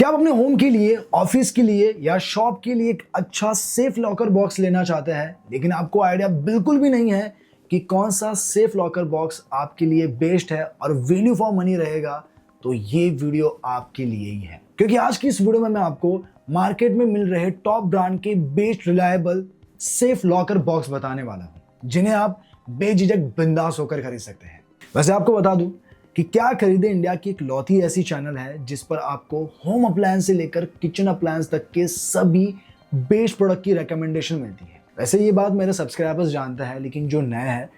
क्या आप अपने होम के लिए, ऑफिस के लिए या शॉप के लिए एक अच्छा सेफ लॉकर बॉक्स लेना चाहते हैं, लेकिन आपको आइडिया बिल्कुल भी नहीं है कि कौन सा सेफ लॉकर बॉक्स आपके लिए बेस्ट है और वैल्यू फॉर मनी रहेगा? तो ये वीडियो आपके लिए ही है, क्योंकि आज की इस वीडियो में मैं आपको मार्केट में मिल रहे टॉप ब्रांड के best reliable safe locker box बताने वाला हूं, जिन्हें आप बेझिझक बिंदास होकर खरीद सकते हैं। वैसे आपको बता दूं कि क्या खरीदे इंडिया की इकलौती ऐसी चैनल है जिस पर आपको होम अप्लायंस से लेकर किचन अप्लायंस तक के सभी बेस्ट प्रोडक्ट की रिकमेंडेशन मिलती है। वैसे ये बात मेरे सब्सक्राइबर्स जानते हैं, लेकिन जो नए हैं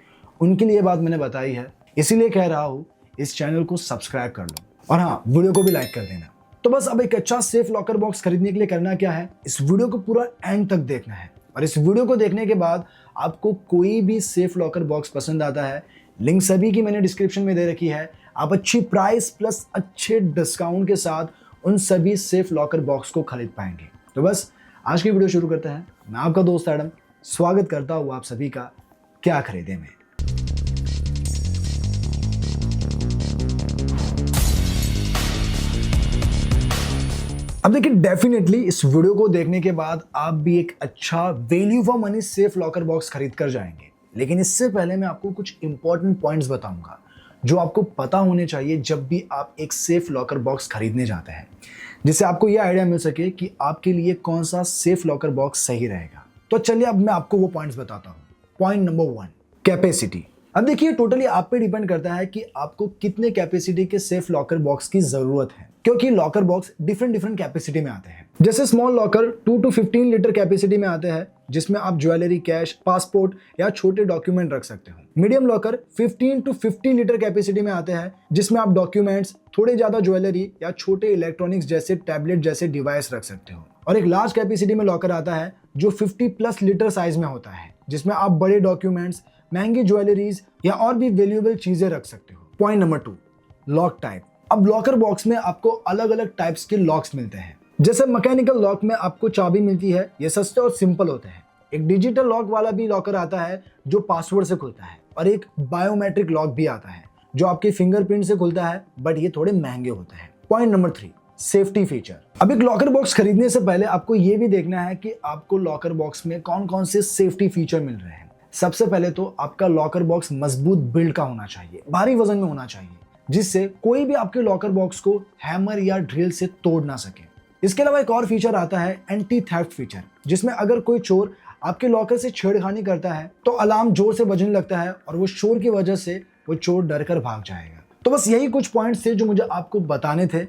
उनके लिए बात मैंने बताई है, इसीलिए कह रहा हूँ इस चैनल को सब्सक्राइब कर लो और हाँ, वीडियो को भी लाइक कर देना। तो बस अब एक अच्छा सेफ लॉकर बॉक्स खरीदने के लिए करना क्या है, इस वीडियो को पूरा एंड तक देखना है। और इस वीडियो को देखने के बाद आपको कोई भी सेफ लॉकर बॉक्स पसंद आता है, लिंक सभी की मैंने डिस्क्रिप्शन में दे रखी है। आप अच्छी प्राइस प्लस अच्छे डिस्काउंट के साथ उन सभी सेफ लॉकर बॉक्स को खरीद पाएंगे। तो बस आज की वीडियो शुरू करते हैं। मैं आपका दोस्त एडम स्वागत करता हूँ आप सभी का क्या खरीदे में। अब देखिए, डेफिनेटली इस वीडियो को देखने के बाद आप भी एक अच्छा value for money safe locker box खरीद कर जाएंगे, लेकिन इससे पहले मैं आपको कुछ इंपॉर्टेंट पॉइंट्स बताऊंगा जो आपको पता होने चाहिए जब भी आप एक सेफ लॉकर बॉक्स खरीदने जाते हैं, जिससे आपको यह आइडिया मिल सके कि आपके लिए कौन सा सेफ लॉकर बॉक्स सही रहेगा। तो चलिए अब मैं आपको वो पॉइंट्स बताता हूँ। Point number 1, capacity. अब देखिए, टोटली आप पे डिपेंड करता है कि आपको कितने कैपेसिटी के सेफ लॉकर बॉक्स की जरूरत है, क्योंकि लॉकर बॉक्स डिफरेंट कैपेसिटी में आते हैं। जैसे small locker 2 to 15 litre capacity में आते हैं, जिसमें आप ज्वेलरी, कैश, पासपोर्ट या छोटे डॉक्यूमेंट रख सकते हो। Medium locker 15 to 50 litre capacity में आते हैं, जिसमें आप डॉक्यूमेंट्स, थोड़े ज्यादा ज्वेलरी या छोटे इलेक्ट्रॉनिक्स जैसे टैबलेट जैसे डिवाइस रख सकते हो। और एक लार्ज कैपेसिटी में लॉकर आता है जो 50+ लीटर साइज में होता है, जिसमें आप बड़े डॉक्यूमेंट्स, महंगी ज्वेलरीज या और भी वैल्यूएबल चीजें रख सकते हो। Point number 2, lock type. अब लॉकर बॉक्स में आपको अलग अलग टाइप्स के लॉक्स मिलते हैं। जैसे मैकेनिकल लॉक में आपको चाबी मिलती है, ये सस्ते और सिंपल होते हैं। एक डिजिटल लॉक वाला भी लॉकर आता है जो पासवर्ड से खुलता है, और एक बायोमेट्रिक लॉक भी आता है जो आपके फिंगरप्रिंट से खुलता है, बट ये थोड़े महंगे होते हैं। Point number 3, safety feature. अब एक लॉकर बॉक्स खरीदने से पहले आपको ये भी देखना है कि आपको लॉकर बॉक्स में कौन कौन से सेफ्टी फीचर मिल रहे हैं। सबसे पहले तो आपका लॉकर बॉक्स मजबूत बिल्ड का होना चाहिए, भारी वजन में होना चाहिए, जिससे कोई भी आपके लॉकर बॉक्स को हैमर या ड्रिल से तोड़ ना सके। इसके अलावा एक और फीचर आता है एंटी थेफ्ट फीचर, जिसमें अगर कोई चोर आपके लॉकर से छेड़खानी करता है तो अलार्म जोर से बजने लगता है और वो शोर की वजह से वो चोर डर कर भाग जाएगा। तो बस यही कुछ पॉइंट्स थे जो मुझे आपको बताने थे।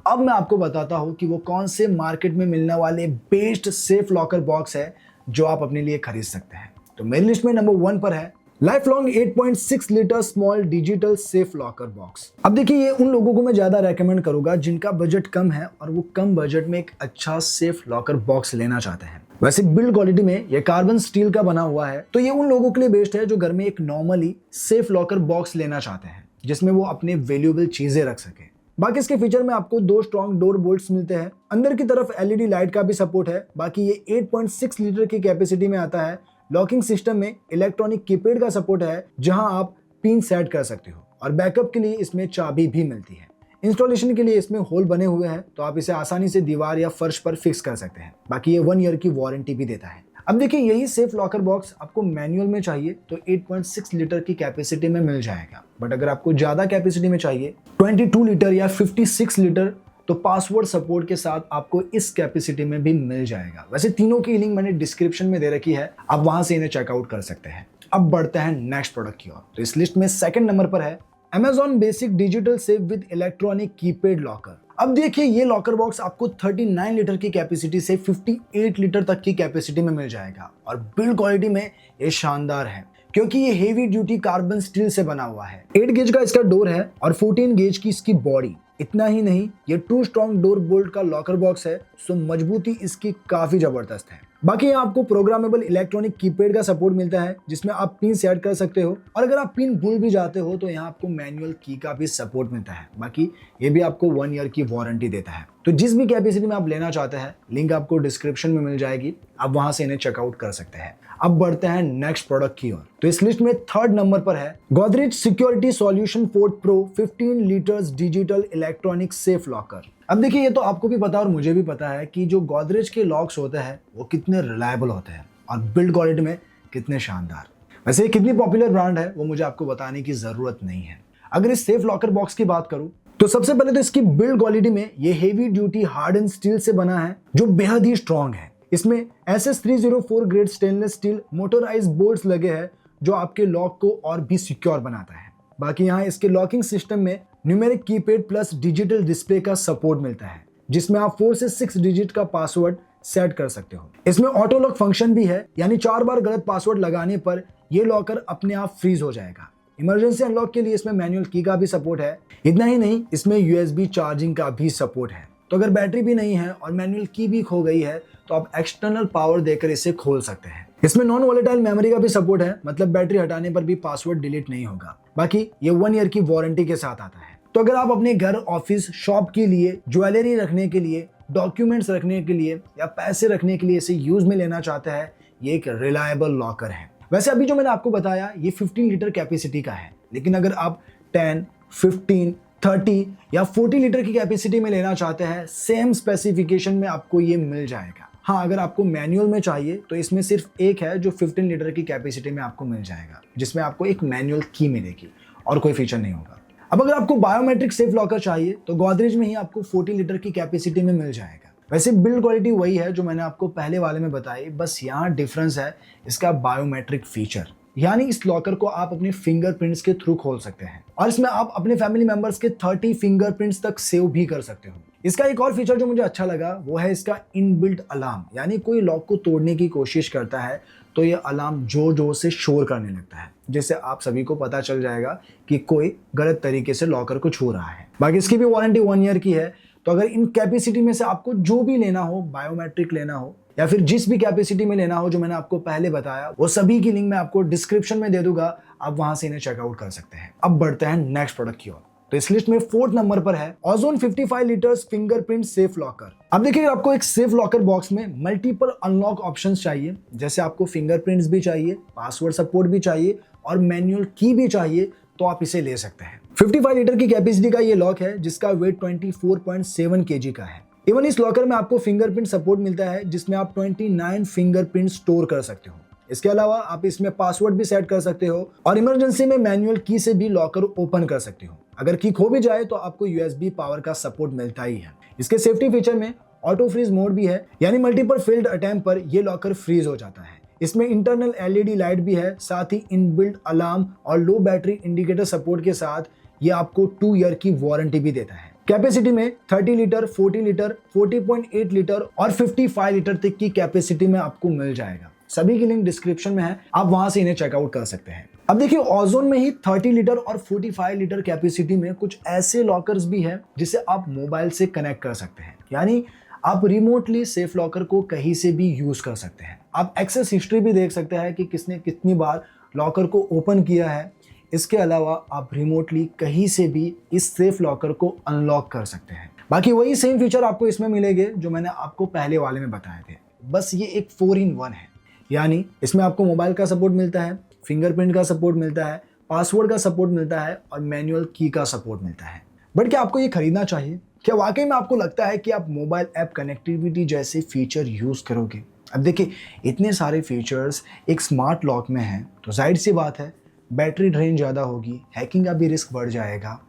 अब मैं आपको बताता हूँ कि वो कौन से मार्केट में मिलने वाले बेस्ट सेफ लॉकर बॉक्स है जो आप अपने लिए खरीद सकते हैं। तो मेरी लिस्ट में नंबर 1 पर है life long 8.6 litre small digital safe locker box. अब देखिए, ये उन लोगों को मैं ज्यादा रेकमेंड करूंगा जिनका बजट कम है और वो कम बजट में एक अच्छा सेफ लॉकर बॉक्स लेना चाहते हैं। वैसे बिल्ड क्वालिटी में ये कार्बन स्टील का बना हुआ है, तो ये उन लोगों के लिए बेस्ट है जो घर में एक नॉर्मली सेफ लॉकर बॉक्स लेना चाहते हैं, जिसमें वो अपने वैल्यूएबल चीजें रख सके। बाकी इसके फीचर में आपको 2 स्ट्रॉन्ग डोर बोल्ट्स मिलते हैं। अंदर की तरफ एलईडी लाइट का भी सपोर्ट है। बाकी ये 8.6 लीटर की कैपेसिटी में आता है। लॉकिंग सिस्टम में इलेक्ट्रॉनिक कीपैड का सपोर्ट है, जहां आप पिन सेट कर सकते हो, और बैकअप के लिए इसमें चाबी भी मिलती है। इंस्टॉलेशन के लिए इसमें होल बने हुए हैं, तो आप इसे आसानी से दीवार या फर्श पर फिक्स कर सकते हैं। बाकी ये 1 ईयर की वारंटी भी देता है। अब देखिए, यही सेफ लॉकर बॉक्स आपको मैनुअल में चाहिए तो 8.6 लीटर की कैपेसिटी में मिल जाएगा, बट अगर आपको ज्यादा कैपेसिटी में चाहिए 22 लीटर या 56 लीटर, तो पासवर्ड सपोर्ट के साथ आपको इस कैपेसिटी में भी मिल जाएगा। वैसे तीनों की लिंक मैंने डिस्क्रिप्शन में दे रखी है, आप वहां से इन्हें चेकआउट कर सकते हैं। अब बढ़ते हैं नेक्स्ट प्रोडक्ट की ओर। तो इस लिस्ट में 2nd नंबर पर है Amazon basic digital safe with electronic keypad locker. अब देखिए, ये लॉकर बॉक्स आपको 39 लीटर की कैपेसिटी से 58 लीटर तक की कैपेसिटी में मिल जाएगा, और बिल्ड क्वालिटी में ये शानदार है क्योंकि ये हेवी ड्यूटी कार्बन स्टील से बना हुआ है। 8 गेज का इसका डोर है और 14 गेज की इसकी बॉडी। इतना ही नहीं, ये 2 स्ट्रॉन्ग डोर बोल्ट का लॉकर बॉक्स है, सो मजबूती इसकी काफी जबरदस्त है। बाकी यहाँ आपको प्रोग्रामेबल इलेक्ट्रॉनिक कीपैड का सपोर्ट मिलता है, जिसमें आप पिन सेट कर सकते हो, और अगर आप पिन भूल भी जाते हो तो यहाँ आपको मैनुअल की का भी सपोर्ट मिलता है। बाकी ये भी आपको 1 ईयर की वारंटी देता है। तो जिस भी कैपेसिटी में आप लेना चाहते हैं, लिंक आपको डिस्क्रिप्शन में मिल जाएगी, आप वहां से इन्हें चेकआउट कर सकते हैं। अब बढ़ते हैं नेक्स्ट प्रोडक्ट की ओर। तो इस लिस्ट में 3rd नंबर पर है Godrej security solution fort pro 15 litres digital electronic safe locker. अब देखिए, ये तो आपको भी पता और मुझे भी पता है कि जो गोदरेज के लॉक्स होते हैं वो कितने रिलायबल होते हैं और बिल्ड क्वालिटी में कितने शानदार। वैसे ये कितनी पॉपुलर ब्रांड है वो मुझे आपको बताने की जरूरत नहीं है। अगर इस सेफ लॉकर बॉक्स की बात करूं तो सबसे पहले तो इसकी बिल्ड क्वालिटी में ये हेवी ड्यूटी हार्डन स्टील से बना है जो बेहद ही स्ट्रॉन्ग है। इसमें SS304 grade stainless steel motorise bolts लगे हैं जो आपके लॉक को और भी सिक्योर बनाता है। बाकी यहाँ इसके लॉकिंग सिस्टम में numeric keypad plus digital display का सपोर्ट मिलता है जिसमें आप 4 से 6 डिजिट का पासवर्ड सेट कर सकते हो। इसमें ऑटो लॉक फंक्शन भी है, यानी 4 बार गलत पासवर्ड लगाने पर यह लॉकर अपने आप फ्रीज हो जाएगा। इमरजेंसी अनलॉक के लिए इसमें मैनुअल की का भी सपोर्ट है। इतना ही नहीं, इसमें USB चार्जिंग का भी सपोर्ट है, तो अगर बैटरी भी नहीं है और मैनुअल की भी खो गई है तो आप एक्सटर्नल पावर देकर इसे खोल सकते हैं। इसमें नॉन वोलेटाइल मेमोरी का भी सपोर्ट है, मतलब बैटरी हटाने पर भी पासवर्ड डिलीट नहीं होगा। बाकी ये 1 ईयर की वारंटी के साथ आता है। तो अगर आप अपने घर, ऑफिस, शॉप के लिए, ज्वेलरी रखने के लिए, डॉक्यूमेंट्स रखने के लिए या पैसे रखने के लिए इसे यूज में लेना चाहते हैं, ये एक रिलायबल लॉकर है। वैसे अभी जो मैंने आपको बताया ये 15 लीटर कैपेसिटी का है, लेकिन अगर आप 10, 15, 30 या 40 लीटर की कैपेसिटी में लेना चाहते हैं, सेम स्पेसिफिकेशन में आपको ये मिल जाएगा। हाँ, अगर आपको मैनुअल में चाहिए तो इसमें सिर्फ एक है जो 15 लीटर की कैपेसिटी में आपको मिल जाएगा, जिसमें आपको एक मैनुअल की मिलेगी और कोई फीचर नहीं होगा। अब अगर आपको बायोमेट्रिक सेफ लॉकर चाहिए तो गोदरेज में ही आपको 40 लीटर की कैपेसिटी में मिल जाएगा। वैसे बिल्ड क्वालिटी वही है जो मैंने आपको पहले वाले में बताई, बस यहाँ डिफरेंस है इसका बायोमेट्रिक फीचर, यानी इस लॉकर को आप अपने फिंगरप्रिंट्स के थ्रू खोल सकते हैं और इसमें आप अपने फैमिली मेंबर्स के 30 फिंगरप्रिंट्स तक सेव भी कर सकते हो। इसका एक और फीचर जो मुझे अच्छा लगा वो है इसका इनबिल्ट अलार्म, यानी कोई लॉक को तोड़ने की कोशिश करता है तो ये अलार्म जोर जोर से शोर करने लगता है, जिससे आप सभी को पता चल जाएगा कि कोई गलत तरीके से लॉकर को छू रहा है। बाकी इसकी भी वारंटी 1 ईयर की है। तो अगर इन कैपेसिटी में से आपको जो भी लेना हो, बायोमेट्रिक लेना हो या फिर जिस भी कैपेसिटी में लेना हो जो मैंने आपको पहले बताया, वो सभी की लिंक मैं आपको डिस्क्रिप्शन में दे दूंगा, आप वहां से इन्हें चेकआउट कर सकते हैं। अब बढ़ते हैं नेक्स्ट प्रोडक्ट की ओर। तो इस लिस्ट में 4th नंबर पर है ozone 55 litres fingerprint safe locker. अब देखिए, आपको एक सेफ लॉकर बॉक्स में मल्टीपल अनलॉक ऑप्शंस चाहिए, जैसे आपको फिंगरप्रिंट्स भी चाहिए, पासवर्ड सपोर्ट भी चाहिए और मैनुअल की भी चाहिए, तो आप इसे ले सकते हैं। 55 लीटर की कैपेसिटी का ये लॉक है जिसका वेट 24.7 kg का है। इवन इस लॉकर में आपको फिंगरप्रिंट सपोर्ट मिलता है जिसमें आप 29 फिंगरप्रिंट स्टोर कर सकते हो। इसके अलावा आप इसमें पासवर्ड भी सेट कर सकते हो और इमरजेंसी में मैनुअल की से भी लॉकर ओपन कर सकते हो। अगर की खो भी जाए तो आपको USB पावर का सपोर्ट मिलता ही है। इसके सेफ्टी फीचर में ऑटो फ्रीज मोड भी है, यानी मल्टीपल फेल्ड अटेम्प्ट पर यह लॉकर फ्रीज हो जाता है। इसमें इंटरनल LED लाइट भी है, साथ ही इनबिल्ट अलार्म और लो बैटरी इंडिकेटर सपोर्ट के साथ ये आपको 2 ईयर की वारंटी भी देता है। कैपेसिटी में 30 लीटर, 40 लीटर, 40.8 लीटर और 55 लीटर तक की कैपेसिटी में आपको मिल जाएगा। सभी की लिंक डिस्क्रिप्शन में है, आप वहां से इन्हें चेकआउट कर सकते हैं। अब देखिए, ओजोन में ही 30 लीटर और 45 लीटर कैपेसिटी में कुछ ऐसे लॉकर्स भी हैं जिसे आप मोबाइल से कनेक्ट कर सकते हैं, यानी आप रिमोटली सेफ लॉकर को कहीं से भी यूज कर सकते हैं। आप एक्सेस हिस्ट्री भी देख सकते हैं कि किसने कितनी बार लॉकर को ओपन किया है। इसके अलावा आप रिमोटली कहीं से भी इस सेफ लॉकर को अनलॉक कर सकते हैं। बाकी वही सेम फीचर आपको इसमें मिलेंगे जो मैंने आपको पहले वाले में बताए थे, बस ये एक 4-in-1 है, यानी इसमें आपको मोबाइल का सपोर्ट मिलता है, फिंगरप्रिंट का सपोर्ट मिलता है, पासवर्ड का सपोर्ट मिलता है और मैनुअल की का सपोर्ट मिलता है। बट क्या आपको ये खरीदना चाहिए? क्या वाकई में आपको लगता है कि आप मोबाइल ऐप कनेक्टिविटी जैसे फीचर यूज करोगे? अब देखिए, इतने सारे फीचर्स एक स्मार्ट लॉक में हैं तो जाहिर सी बात है बैटरी ड्रेन ज़्यादा होगी, हैकिंग का भी रिस्क बढ़ जाएगा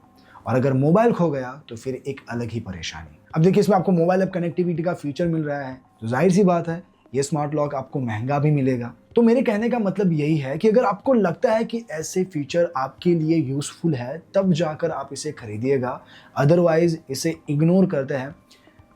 और अगर मोबाइल खो गया तो फिर एक अलग ही परेशानी। अब देखिए, इसमें आपको मोबाइल ऐप कनेक्टिविटी का फीचर मिल रहा है तो जाहिर सी बात है ये स्मार्ट लॉक आपको महंगा भी मिलेगा। तो मेरे कहने का मतलब यही है कि अगर आपको लगता है कि ऐसे फीचर आपके लिए यूजफुल है तब जाकर आप इसे खरीदिएगा, अदरवाइज इसे इग्नोर करते हैं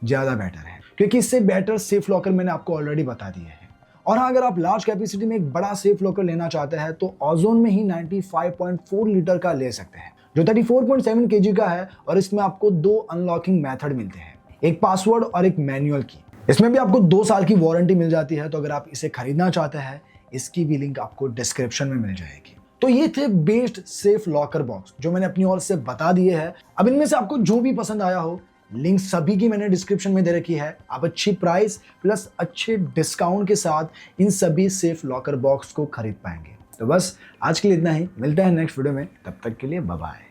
ज़्यादा बेटर है, क्योंकि इससे बेटर सेफ लॉकर मैंने आपको ऑलरेडी बता दिए हैं। और हाँ, अगर आप लार्ज कैपेसिटी में एक बड़ा सेफ लॉकर लेना चाहते हैं तो ओजोन में ही 95.4 लीटर का ले सकते हैं जो 34.7 kg का है और इसमें आपको 2 अनलॉकिंग मेथड मिलते हैं, एक पासवर्ड और एक मैनुअल की। इसमें भी आपको 2 साल की वारंटी मिल जाती है। तो अगर आप इसे खरीदना चाहते हैं, इसकी भी लिंक आपको डिस्क्रिप्शन में मिल जाएगी। तो ये थे बेस्ट सेफ लॉकर बॉक्स जो मैंने अपनी ओर से बता दिए हैं। अब इनमें से आपको जो भी पसंद आया हो, लिंक सभी की मैंने डिस्क्रिप्शन में दे रखी है। आप अच्छी प्राइस प्लस अच्छे डिस्काउंट के साथ इन सभी सेफ लॉकर बॉक्स को खरीद पाएंगे। तो बस आज के लिए इतना ही, मिलते हैं नेक्स्ट वीडियो में, तब तक के लिए बाय बाय।